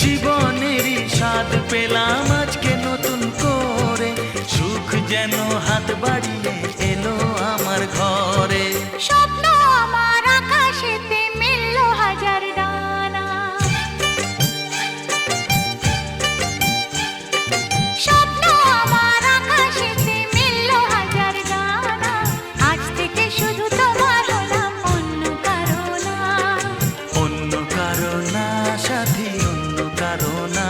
জীবনেরই স্বাদ পেলাম আজকে নতুন করে, সুখ যেন হাত বাড়িয়ে এলো আমার ঘরে। স্বপ্ন আমার আকাশেতে মেললো হাজার ডানা, স্বপ্ন আমার আকাশেতে মেললো হাজার ডানা। আজ থেকে শুধু তোমার হলাম, অন্য কারো না। অন্য কারো না সাথী, অন্য কারো না।